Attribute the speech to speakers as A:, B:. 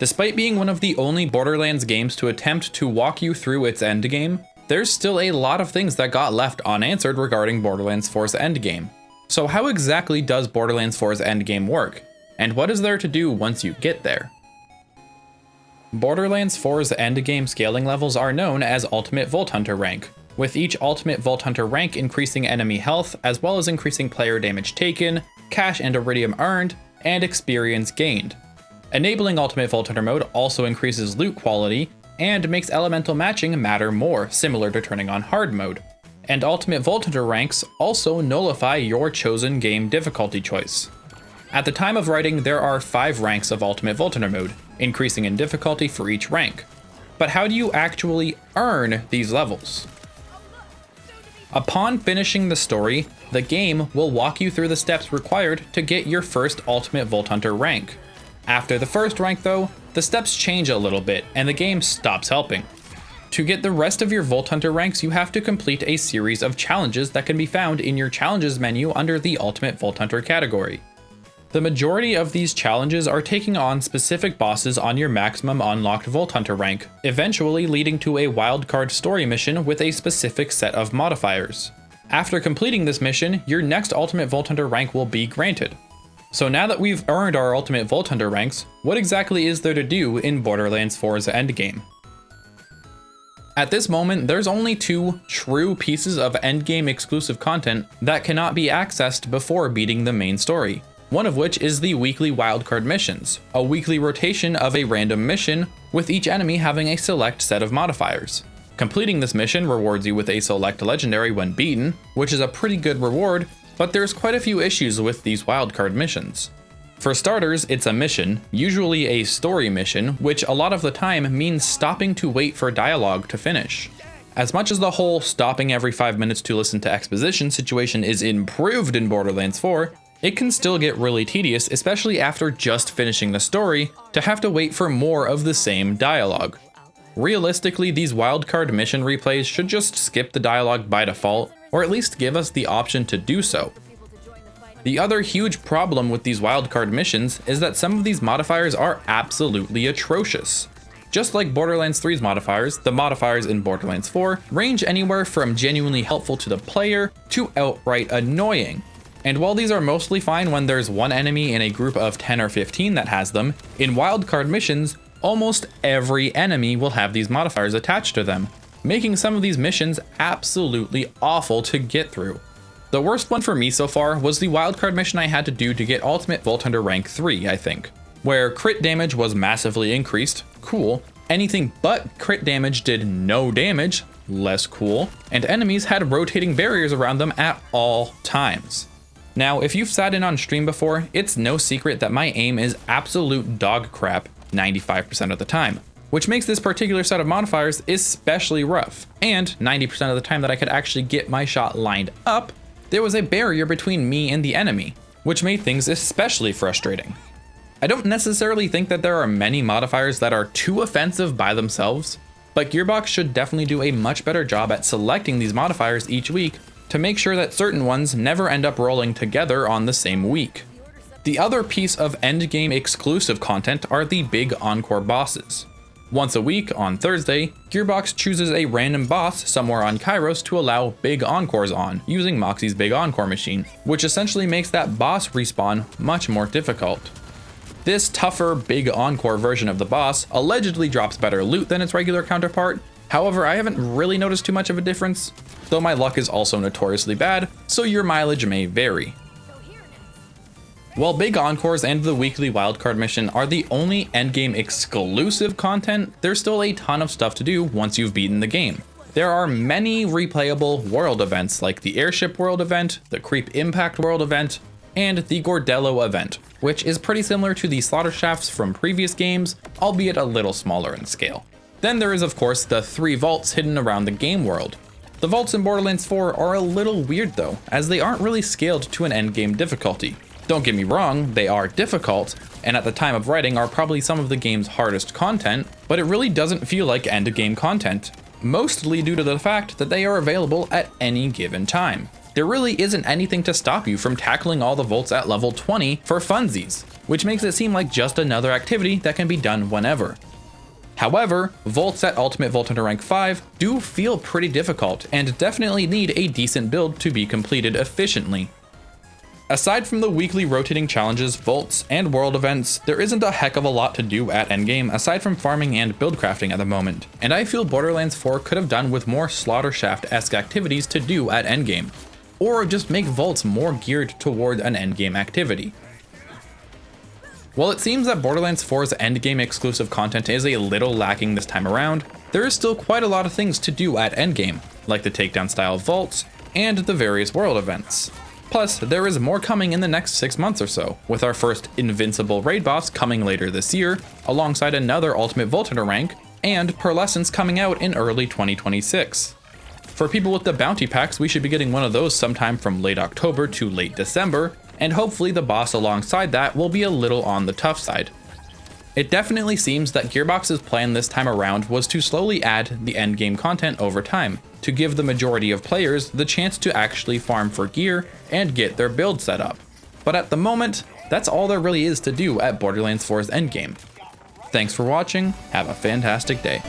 A: Despite being one of the only Borderlands games to attempt to walk you through its endgame, there's still a lot of things that got left unanswered regarding Borderlands 4's endgame. So how exactly does Borderlands 4's endgame work? And what is there to do once you get there? Borderlands 4's endgame scaling levels are known as Ultimate Vault Hunter rank, with each Ultimate Vault Hunter rank increasing enemy health as well as increasing player damage taken, cash and iridium earned, and experience gained. Enabling Ultimate Vault Hunter mode also increases loot quality and makes elemental matching matter more, similar to turning on hard mode. And Ultimate Vault Hunter ranks also nullify your chosen game difficulty choice. At the time of writing, there are 5 ranks of Ultimate Vault Hunter mode, increasing in difficulty for each rank. But how do you actually earn these levels? Upon finishing the story, the game will walk you through the steps required to get your first Ultimate Vault Hunter rank. After the first rank though, the steps change a little bit and the game stops helping. To get the rest of your Vault Hunter ranks, you have to complete a series of challenges that can be found in your challenges menu under the Ultimate Vault Hunter category. The majority of these challenges are taking on specific bosses on your maximum unlocked Vault Hunter rank, eventually leading to a wildcard story mission with a specific set of modifiers. After completing this mission, your next Ultimate Vault Hunter rank will be granted. So now that we've earned our Ultimate Vault Hunter ranks, what exactly is there to do in Borderlands 4's endgame? At this moment, there's only 2 true pieces of endgame exclusive content that cannot be accessed before beating the main story. One of which is the weekly wildcard missions, a weekly rotation of a random mission, with each enemy having a select set of modifiers. Completing this mission rewards you with a select legendary when beaten, which is a pretty good reward, but there's quite a few issues with these wildcard missions. For starters, it's a mission, usually a story mission, which a lot of the time means stopping to wait for dialogue to finish. As much as the whole stopping every 5 minutes to listen to exposition situation is improved in Borderlands 4, it can still get really tedious, especially after just finishing the story, to have to wait for more of the same dialogue. Realistically, these wildcard mission replays should just skip the dialogue by default, or at least give us the option to do so. The other huge problem with these wildcard missions is that some of these modifiers are absolutely atrocious. Just like Borderlands 3's modifiers, the modifiers in Borderlands 4 range anywhere from genuinely helpful to the player to outright annoying. And while these are mostly fine when there's one enemy in a group of 10 or 15 that has them, in wildcard missions, almost every enemy will have these modifiers attached to them, making some of these missions absolutely awful to get through. The worst one for me so far was the wildcard mission I had to do to get Ultimate Vault Hunter rank 3, I think, where crit damage was massively increased, cool, anything but crit damage did no damage, less cool, and enemies had rotating barriers around them at all times. Now, if you've sat in on stream before, it's no secret that my aim is absolute dog crap 95% of the time, which makes this particular set of modifiers especially rough. And 90% of the time that I could actually get my shot lined up, there was a barrier between me and the enemy, which made things especially frustrating. I don't necessarily think that there are many modifiers that are too offensive by themselves, but Gearbox should definitely do a much better job at selecting these modifiers each week to make sure that certain ones never end up rolling together on the same week. The other piece of endgame exclusive content are the big encore bosses. Once a week, on Thursday, Gearbox chooses a random boss somewhere on Kairos to allow big encores on, using Moxxi's big encore machine, which essentially makes that boss respawn much more difficult. This tougher big encore version of the boss allegedly drops better loot than its regular counterpart. However, I haven't really noticed too much of a difference, though my luck is also notoriously bad, so your mileage may vary. While big encores and the weekly wildcard mission are the only endgame exclusive content, there's still a ton of stuff to do once you've beaten the game. There are many replayable world events like the Airship World event, the Creep Impact World event, and the Gordello event, which is pretty similar to the Slaughter Shafts from previous games, albeit a little smaller in scale. Then there is of course the 3 vaults hidden around the game world. The vaults in Borderlands 4 are a little weird though, as they aren't really scaled to an endgame difficulty. Don't get me wrong, they are difficult, and at the time of writing are probably some of the game's hardest content, but it really doesn't feel like endgame content, mostly due to the fact that they are available at any given time. there really isn't anything to stop you from tackling all the vaults at level 20 for funsies, which makes it seem like just another activity that can be done whenever. However, vaults at Ultimate Vault Hunter rank 5 do feel pretty difficult and definitely need a decent build to be completed efficiently. Aside from the weekly rotating challenges, vaults, and world events, there isn't a heck of a lot to do at endgame aside from farming and build crafting at the moment, and I feel Borderlands 4 could have done with more Slaughter Shaft-esque activities to do at endgame, or just make vaults more geared toward an endgame activity. While it seems that Borderlands 4's endgame exclusive content is a little lacking this time around, there is still quite a lot of things to do at endgame, like the takedown style vaults, and the various world events. Plus, there is more coming in the next 6 months or so, with our first Invincible raid boss coming later this year, alongside another Ultimate Vault Hunter rank, and Pearlescence coming out in early 2026. For people with the bounty packs, we should be getting one of those sometime from late October to late December, and hopefully the boss alongside that will be a little on the tough side. It definitely seems that Gearbox's plan this time around was to slowly add the endgame content over time, to give the majority of players the chance to actually farm for gear and get their build set up. But at the moment, that's all there really is to do at Borderlands 4's endgame. Thanks for watching, have a fantastic day.